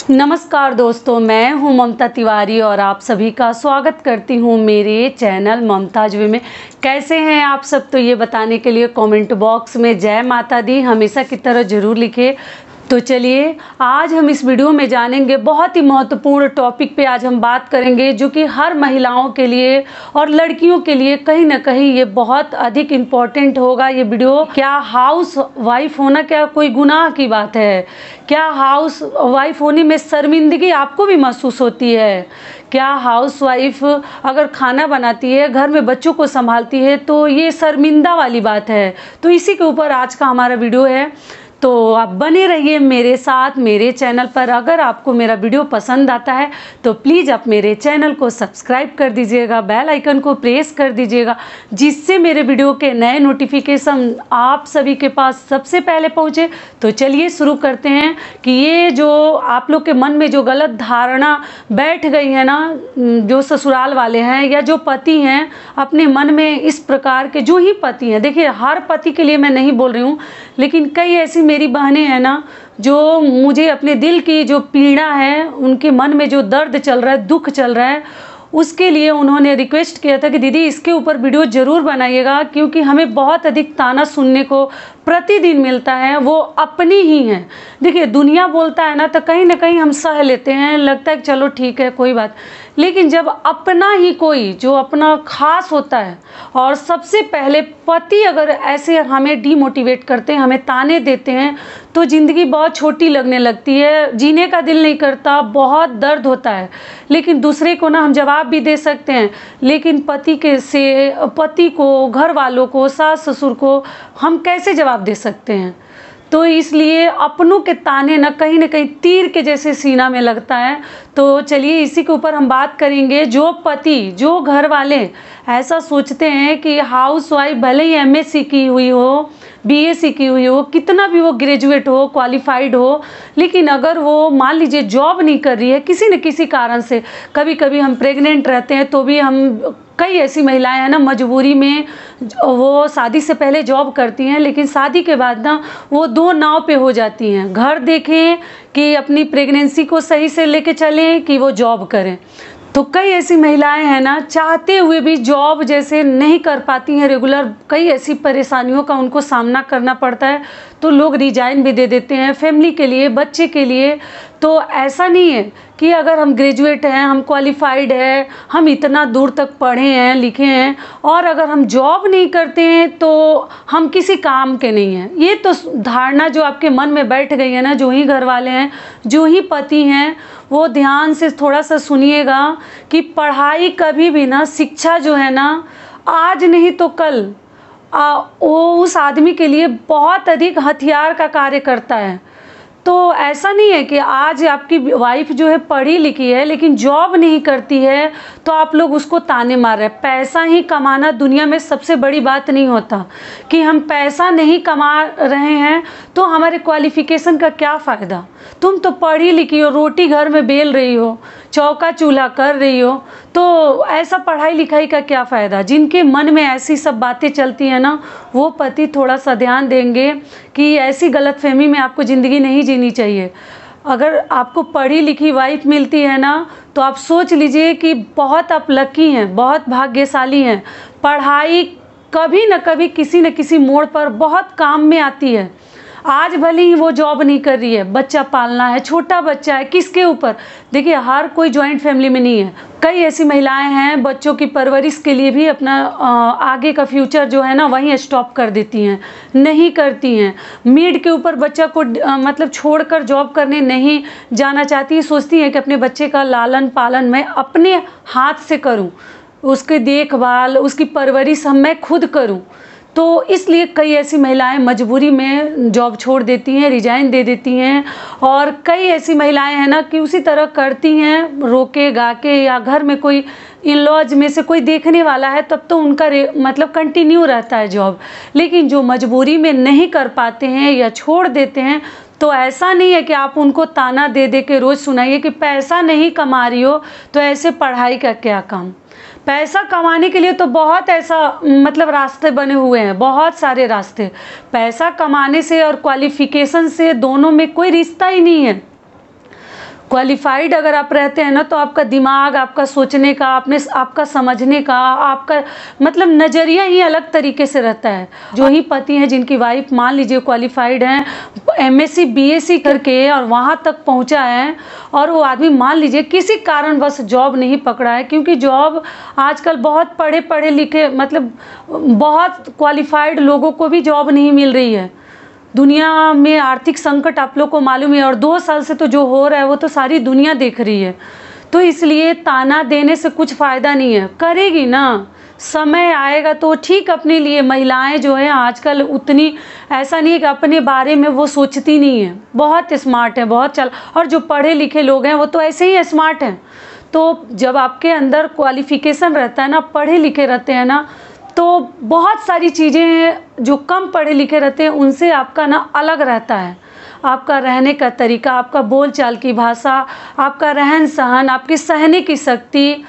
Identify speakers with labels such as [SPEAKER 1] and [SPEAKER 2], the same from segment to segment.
[SPEAKER 1] नमस्कार दोस्तों, मैं हूं ममता तिवारी और आप सभी का स्वागत करती हूं मेरे चैनल ममताज वे में। कैसे हैं आप सब, तो ये बताने के लिए कमेंट बॉक्स में जय माता दी हमेशा की तरह ज़रूर लिखिए। तो चलिए आज हम इस वीडियो में जानेंगे बहुत ही महत्वपूर्ण टॉपिक पे। आज हम बात करेंगे जो कि हर महिलाओं के लिए और लड़कियों के लिए कहीं ना कहीं ये बहुत अधिक इम्पोर्टेंट होगा ये वीडियो। क्या हाउस वाइफ होना क्या कोई गुनाह की बात है? क्या हाउस वाइफ होने में शर्मिंदगी आपको भी महसूस होती है? क्या हाउस वाइफ अगर खाना बनाती है, घर में बच्चों को संभालती है, तो ये शर्मिंदा वाली बात है? तो इसी के ऊपर आज का हमारा वीडियो है, तो आप बने रहिए मेरे साथ मेरे चैनल पर। अगर आपको मेरा वीडियो पसंद आता है तो प्लीज़ आप मेरे चैनल को सब्सक्राइब कर दीजिएगा, बेल आइकन को प्रेस कर दीजिएगा, जिससे मेरे वीडियो के नए नोटिफिकेशन आप सभी के पास सबसे पहले पहुंचे। तो चलिए शुरू करते हैं कि ये जो आप लोग के मन में जो गलत धारणा बैठ गई है ना, जो ससुराल वाले हैं या जो पति हैं अपने मन में इस प्रकार के, जो ही पति हैं, देखिए हर पति के लिए मैं नहीं बोल रही हूँ, लेकिन कई ऐसी मेरी बहनें हैं ना जो मुझे अपने दिल की जो पीड़ा है, उनके मन में जो दर्द चल रहा है, दुख चल रहा है, उसके लिए उन्होंने रिक्वेस्ट किया था कि दीदी इसके ऊपर वीडियो ज़रूर बनाइएगा, क्योंकि हमें बहुत अधिक ताना सुनने को प्रतिदिन मिलता है, वो अपनी ही हैं। देखिए दुनिया बोलता है ना तो कहीं ना कहीं हम सह लेते हैं, लगता है कि चलो ठीक है कोई बात, लेकिन जब अपना ही कोई जो अपना खास होता है और सबसे पहले पति अगर ऐसे हमें डीमोटिवेट करते हैं, हमें ताने देते हैं, तो ज़िंदगी बहुत छोटी लगने लगती है, जीने का दिल नहीं करता, बहुत दर्द होता है। लेकिन दूसरे को ना हम जवाब भी दे सकते हैं, लेकिन पति को, घर वालों को, सास ससुर को हम कैसे जवाब दे सकते हैं? तो इसलिए अपनों के ताने न कहीं तीर के जैसे सीना में लगता है। तो चलिए इसी के ऊपर हम बात करेंगे। जो पति, जो घर वाले ऐसा सोचते हैं कि हाउस वाइफ भले ही एमएससी की हुई हो, बीएससी की हुई हो, कितना भी वो ग्रेजुएट हो, क्वालिफाइड हो, लेकिन अगर वो मान लीजिए जॉब नहीं कर रही है किसी न किसी कारण से, कभी कभी हम प्रेग्नेंट रहते हैं तो भी हम, कई ऐसी महिलाएं हैं ना मजबूरी में वो शादी से पहले जॉब करती हैं, लेकिन शादी के बाद ना वो दो नाव पे हो जाती हैं। घर देखें कि अपनी प्रेगनेंसी को सही से लेके चलें कि वो जॉब करें। तो कई ऐसी महिलाएं हैं ना चाहते हुए भी जॉब जैसे नहीं कर पाती हैं रेगुलर, कई ऐसी परेशानियों का उनको सामना करना पड़ता है, तो लोग रिजाइन भी दे देते हैं फैमिली के लिए, बच्चे के लिए। तो ऐसा नहीं है कि अगर हम ग्रेजुएट हैं, हम क्वालिफाइड हैं, हम इतना दूर तक पढ़े हैं लिखे हैं, और अगर हम जॉब नहीं करते हैं तो हम किसी काम के नहीं हैं। ये तो धारणा जो आपके मन में बैठ गई है ना, जो ही घर वाले हैं, जो ही पति हैं, वो ध्यान से थोड़ा सा सुनिएगा कि पढ़ाई कभी भी ना, शिक्षा जो है ना, आज नहीं तो कल वो उस आदमी के लिए बहुत अधिक हथियार का कार्य करता है। तो ऐसा नहीं है कि आज आपकी वाइफ जो है पढ़ी लिखी है लेकिन जॉब नहीं करती है तो आप लोग उसको ताने मार रहे हैं। पैसा ही कमाना दुनिया में सबसे बड़ी बात नहीं होता। कि हम पैसा नहीं कमा रहे हैं तो हमारे क्वालिफिकेशन का क्या फ़ायदा? तुम तो पढ़ी लिखी हो, रोटी घर में बेल रही हो, चौका चूल्हा कर रही हो, तो ऐसा पढ़ाई लिखाई का क्या फ़ायदा? जिनके मन में ऐसी सब बातें चलती हैं ना, वो पति थोड़ा सा ध्यान देंगे कि ऐसी गलतफहमी में आपको ज़िंदगी नहीं जीनी चाहिए। अगर आपको पढ़ी लिखी वाइफ मिलती है ना, तो आप सोच लीजिए कि बहुत आप लकी हैं, बहुत भाग्यशाली हैं। पढ़ाई कभी न कभी किसी न किसी मोड़ पर बहुत काम में आती है। आज भले ही वो जॉब नहीं कर रही है, बच्चा पालना है, छोटा बच्चा है, किसके ऊपर? देखिए हर कोई जॉइंट फैमिली में नहीं है। कई ऐसी महिलाएं हैं बच्चों की परवरिश के लिए भी अपना आगे का फ्यूचर जो है ना वहीं स्टॉप कर देती हैं, नहीं करती हैं। मेड के ऊपर बच्चा को मतलब छोड़कर जॉब करने नहीं जाना चाहती, सोचती हैं कि अपने बच्चे का लालन पालन मैं अपने हाथ से करूं, उसकी देखभाल, उसकी परवरिश मैं खुद करूं। तो इसलिए कई ऐसी महिलाएं मजबूरी में जॉब छोड़ देती हैं, रिजाइन दे देती हैं। और कई ऐसी महिलाएं हैं ना कि उसी तरह करती हैं, रोके गा के, या घर में कोई इन लॉज में से कोई देखने वाला है तब तो उनका मतलब कंटिन्यू रहता है जॉब। लेकिन जो मजबूरी में नहीं कर पाते हैं या छोड़ देते हैं, तो ऐसा नहीं है कि आप उनको ताना दे दे के रोज़ सुनाइए कि पैसा नहीं कमा रही हो तो ऐसे पढ़ाई का क्या काम। पैसा कमाने के लिए तो बहुत ऐसा मतलब रास्ते बने हुए हैं, बहुत सारे रास्ते। पैसा कमाने से और क्वालिफिकेशन से दोनों में कोई रिश्ता ही नहीं है। क्वालिफाइड अगर आप रहते हैं ना, तो आपका दिमाग, आपका सोचने का, आपका समझने का, आपका मतलब नज़रिया ही अलग तरीके से रहता है। जो ही पति हैं जिनकी वाइफ मान लीजिए क्वालिफाइड हैं, MSc BSc करके और वहाँ तक पहुँचा है, और वो आदमी मान लीजिए किसी कारणवश जॉब नहीं पकड़ा है, क्योंकि जॉब आजकल बहुत पढ़े लिखे मतलब बहुत क्वालिफाइड लोगों को भी जॉब नहीं मिल रही है। दुनिया में आर्थिक संकट आप लोग को मालूम है, और 2 साल से तो जो हो रहा है वो तो सारी दुनिया देख रही है। तो इसलिए ताना देने से कुछ फ़ायदा नहीं है। करेगी ना, समय आएगा तो ठीक। अपने लिए महिलाएं जो हैं आजकल उतनी ऐसा नहीं है कि अपने बारे में वो सोचती नहीं है, बहुत स्मार्ट है, बहुत चल। और जो पढ़े लिखे लोग हैं वो तो ऐसे ही स्मार्ट हैं। तो जब आपके अंदर क्वालिफिकेशन रहता है ना, पढ़े लिखे रहते हैं ना, तो बहुत सारी चीज़ें जो कम पढ़े लिखे रहते हैं उनसे आपका ना अलग रहता है। आपका रहने का तरीका, आपका बोलचाल की भाषा, आपका रहन सहन, आपकी सहने की शक्ति।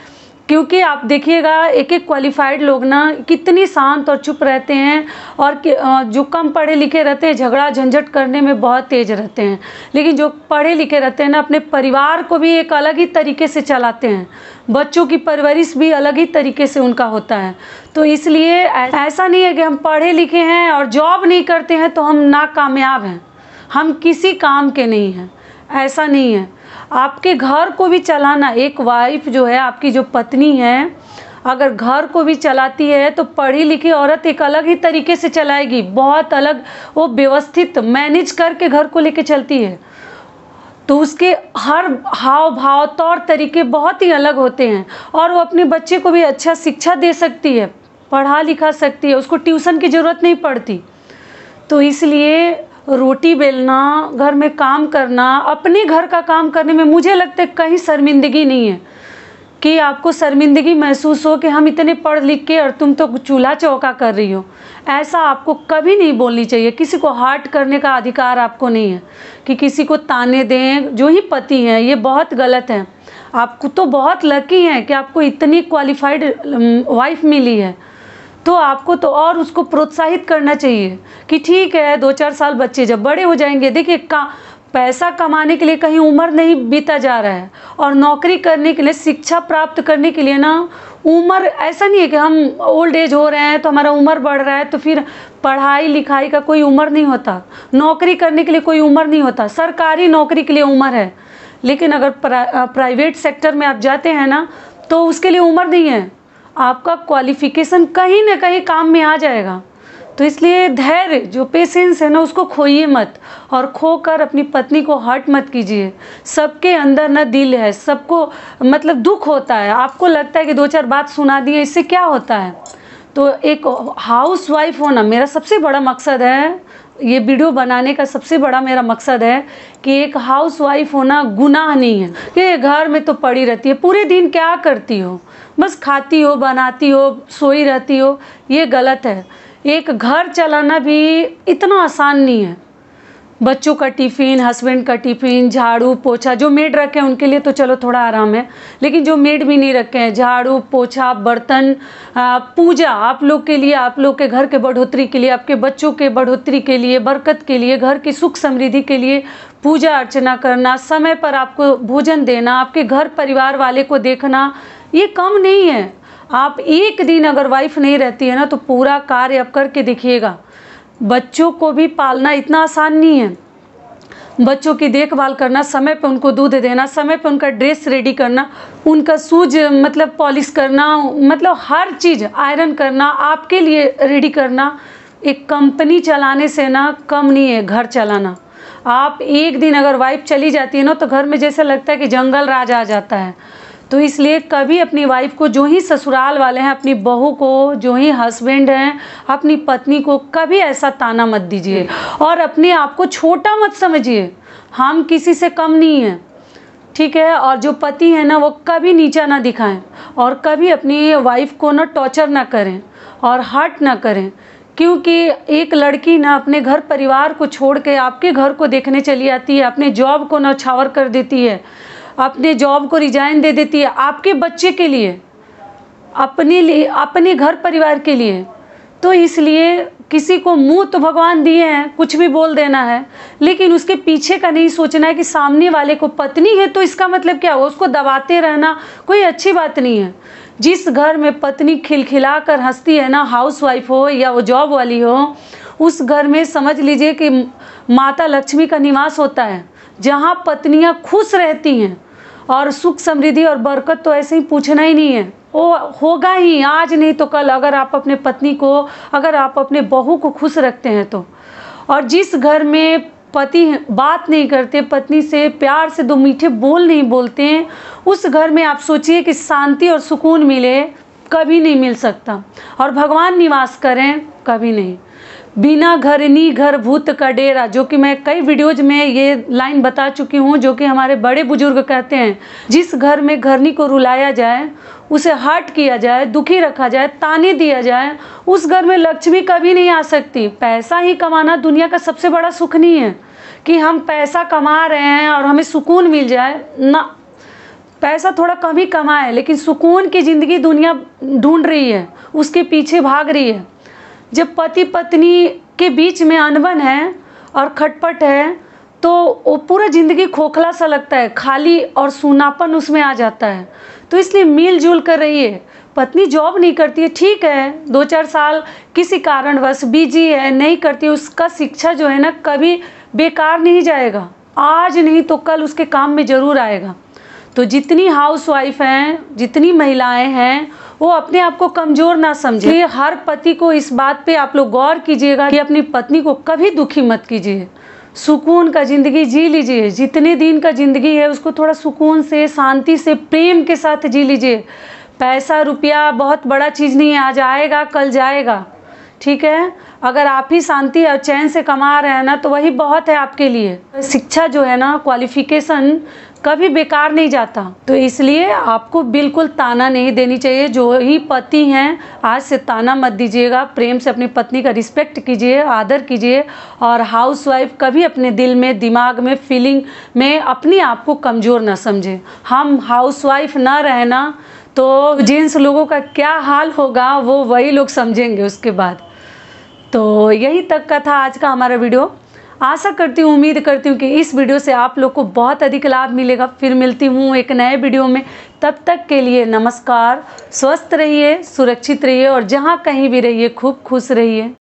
[SPEAKER 1] क्योंकि आप देखिएगा एक क्वालिफाइड लोग ना कितनी शांत और चुप रहते हैं, और जो कम पढ़े लिखे रहते हैं झगड़ा झंझट करने में बहुत तेज़ रहते हैं। लेकिन जो पढ़े लिखे रहते हैं ना, अपने परिवार को भी एक अलग ही तरीके से चलाते हैं, बच्चों की परवरिश भी अलग ही तरीके से उनका होता है। तो इसलिए ऐसा नहीं है कि हम पढ़े लिखे हैं और जॉब नहीं करते हैं तो हम नाकामयाब हैं, हम किसी काम के नहीं हैं, ऐसा नहीं है। आपके घर को भी चलाना, एक वाइफ जो है, आपकी जो पत्नी है, अगर घर को भी चलाती है तो पढ़ी लिखी औरत एक अलग ही तरीके से चलाएगी, बहुत अलग। वो व्यवस्थित मैनेज करके घर को लेके चलती है, तो उसके हर हाव भाव तौर तरीके बहुत ही अलग होते हैं। और वो अपने बच्चे को भी अच्छा शिक्षा दे सकती है, पढ़ा लिखा सकती है, उसको ट्यूशन की ज़रूरत नहीं पड़ती। तो इसलिए रोटी बेलना, घर में काम करना, अपने घर का काम करने में मुझे लगता है कहीं शर्मिंदगी नहीं है कि आपको शर्मिंदगी महसूस हो कि हम इतने पढ़ लिख के और तुम तो चूल्हा चौका कर रही हो। ऐसा आपको कभी नहीं बोलनी चाहिए। किसी को हर्ट करने का अधिकार आपको नहीं है कि किसी को ताने दें। जो ही पति हैं ये बहुत गलत है। आपको तो बहुत लकी हैं कि आपको इतनी क्वालिफाइड वाइफ मिली है, तो आपको तो और उसको प्रोत्साहित करना चाहिए कि ठीक है 2-4 साल बच्चे जब बड़े हो जाएंगे, देखिए पैसा कमाने के लिए कहीं उम्र नहीं बीता जा रहा है, और नौकरी करने के लिए, शिक्षा प्राप्त करने के लिए ना उम्र, ऐसा नहीं है कि हम ओल्ड एज हो रहे हैं तो हमारा उम्र बढ़ रहा है तो फिर पढ़ाई लिखाई का कोई उम्र नहीं होता, नौकरी करने के लिए कोई उम्र नहीं होता। सरकारी नौकरी के लिए उम्र है, लेकिन अगर प्राइवेट सेक्टर में आप जाते हैं ना तो उसके लिए उम्र नहीं है। आपका क्वालिफिकेशन कहीं ना कहीं काम में आ जाएगा। तो इसलिए धैर्य, जो पेशेंस है ना, उसको खोइए मत, और खोकर अपनी पत्नी को हर्ट मत कीजिए। सबके अंदर ना दिल है, सबको मतलब दुख होता है। आपको लगता है कि 2-4 बात सुना दिए, इससे क्या होता है। तो एक हाउस वाइफ होना मेरा सबसे बड़ा मकसद है, ये वीडियो बनाने का सबसे बड़ा मेरा मकसद है कि एक हाउस वाइफ होना गुनाह नहीं है कि घर में तो पड़ी रहती है, पूरे दिन क्या करती हो, बस खाती हो, बनाती हो, सोई रहती हो, ये गलत है। एक घर चलाना भी इतना आसान नहीं है। बच्चों का टिफ़िन, हस्बैंड का टिफ़िन, झाड़ू पोछा, जो मेड रखे हैं उनके लिए तो चलो थोड़ा आराम है, लेकिन जो मेड भी नहीं रखे हैं, झाड़ू पोछा, बर्तन, पूजा आप लोग के लिए, आप लोग के घर के बढ़ोतरी के लिए, आपके बच्चों के बढ़ोतरी के लिए, बरकत के लिए, घर की सुख समृद्धि के लिए पूजा अर्चना करना, समय पर आपको भोजन देना, आपके घर परिवार वाले को देखना, ये कम नहीं है। आप एक दिन अगर वाइफ नहीं रहती है ना तो पूरा कार्य आप करके देखिएगा। बच्चों को भी पालना इतना आसान नहीं है। बच्चों की देखभाल करना, समय पे उनको दूध देना, समय पे उनका ड्रेस रेडी करना, उनका शूज मतलब पॉलिश करना, मतलब हर चीज़ आयरन करना, आपके लिए रेडी करना, एक कंपनी चलाने से ना कम नहीं है घर चलाना। आप एक दिन अगर वाइफ चली जाती है ना तो घर में जैसे लगता है कि जंगल राज आ जाता है। तो इसलिए कभी अपनी वाइफ को, जो ही ससुराल वाले हैं, अपनी बहू को, जो ही हस्बैंड हैं, अपनी पत्नी को कभी ऐसा ताना मत दीजिए, और अपने आप को छोटा मत समझिए। हम किसी से कम नहीं हैं, ठीक है। और जो पति है ना वो कभी नीचा ना दिखाएं, और कभी अपनी वाइफ को ना टॉर्चर ना करें और हर्ट ना करें, क्योंकि एक लड़की ना अपने घर परिवार को छोड़ के आपके घर को देखने चली आती है, अपने जॉब को नौछावर कर देती है, अपने जॉब को रिजाइन दे देती है आपके बच्चे के लिए, अपने लिए, अपने घर परिवार के लिए। तो इसलिए किसी को मुंह तो भगवान दिए हैं, कुछ भी बोल देना है, लेकिन उसके पीछे का नहीं सोचना है कि सामने वाले को पत्नी है तो इसका मतलब क्या हुआ, उसको दबाते रहना कोई अच्छी बात नहीं है। जिस घर में पत्नी खिलखिला कर हंसती है ना, हाउस वाइफ हो या वो जॉब वाली हो, उस घर में समझ लीजिए कि माता लक्ष्मी का निवास होता है। जहाँ पत्नियाँ खुश रहती हैं और सुख समृद्धि और बरकत तो ऐसे ही पूछना ही नहीं है, वो होगा ही, आज नहीं तो कल, अगर आप अपने पत्नी को, अगर आप अपने बहू को खुश रखते हैं तो। और जिस घर में पति बात नहीं करते, पत्नी से प्यार से दो मीठे बोल नहीं बोलते हैं, उस घर में आप सोचिए कि शांति और सुकून मिले, कभी नहीं मिल सकता। और भगवान निवास करें, कभी नहीं। बिना घरनी घर भूत का डेरा, जो कि मैं कई वीडियोज में ये लाइन बता चुकी हूँ, जो कि हमारे बड़े बुजुर्ग कहते हैं। जिस घर में घरनी को रुलाया जाए, उसे हर्ट किया जाए, दुखी रखा जाए, ताने दिया जाए, उस घर में लक्ष्मी कभी नहीं आ सकती। पैसा ही कमाना दुनिया का सबसे बड़ा सुख नहीं है कि हम पैसा कमा रहे हैं और हमें सुकून मिल जाए ना। पैसा थोड़ा कम ही कमाए, लेकिन सुकून की ज़िंदगी दुनिया ढूंढ रही है, उसके पीछे भाग रही है। जब पति पत्नी के बीच में अनबन है और खटपट है, तो वो पूरा ज़िंदगी खोखला सा लगता है, खाली और सूनापन उसमें आ जाता है। तो इसलिए मिलजुल कर रहिए। पत्नी जॉब नहीं करती है, ठीक है, 2-4 साल किसी कारणवश बिजी है, नहीं करती, उसका शिक्षा जो है ना कभी बेकार नहीं जाएगा, आज नहीं तो कल उसके काम में ज़रूर आएगा। तो जितनी हाउसवाइफ हैं, जितनी महिलाएं हैं, वो अपने आप को कमज़ोर ना समझे। हर पति को इस बात पे आप लोग गौर कीजिएगा कि अपनी पत्नी को कभी दुखी मत कीजिए। सुकून का ज़िंदगी जी लीजिए, जितने दिन का ज़िंदगी है उसको थोड़ा सुकून से, शांति से, प्रेम के साथ जी लीजिए। पैसा रुपया बहुत बड़ा चीज़ नहीं है, आज आएगा कल जाएगा, ठीक है। अगर आप ही शांति और चैन से कमा रहे हैं ना, तो वही बहुत है आपके लिए। शिक्षा जो है ना, क्वालिफिकेशन कभी बेकार नहीं जाता। तो इसलिए आपको बिल्कुल ताना नहीं देनी चाहिए। जो ही पति हैं, आज से ताना मत दीजिएगा, प्रेम से अपनी पत्नी का रिस्पेक्ट कीजिए, आदर कीजिए। और हाउसवाइफ कभी अपने दिल में, दिमाग में, फीलिंग में अपने आप को कमज़ोर ना समझे। हम हाउसवाइफ ना रहना तो जेंट्स लोगों का क्या हाल होगा वो वही लोग समझेंगे उसके बाद। तो यही तक का था आज का हमारा वीडियो। आशा करती हूँ, उम्मीद करती हूँ कि इस वीडियो से आप लोग को बहुत अधिक लाभ मिलेगा। फिर मिलती हूँ एक नए वीडियो में, तब तक के लिए नमस्कार। स्वस्थ रहिए, सुरक्षित रहिए और जहाँ कहीं भी रहिए खूब खुश रहिए।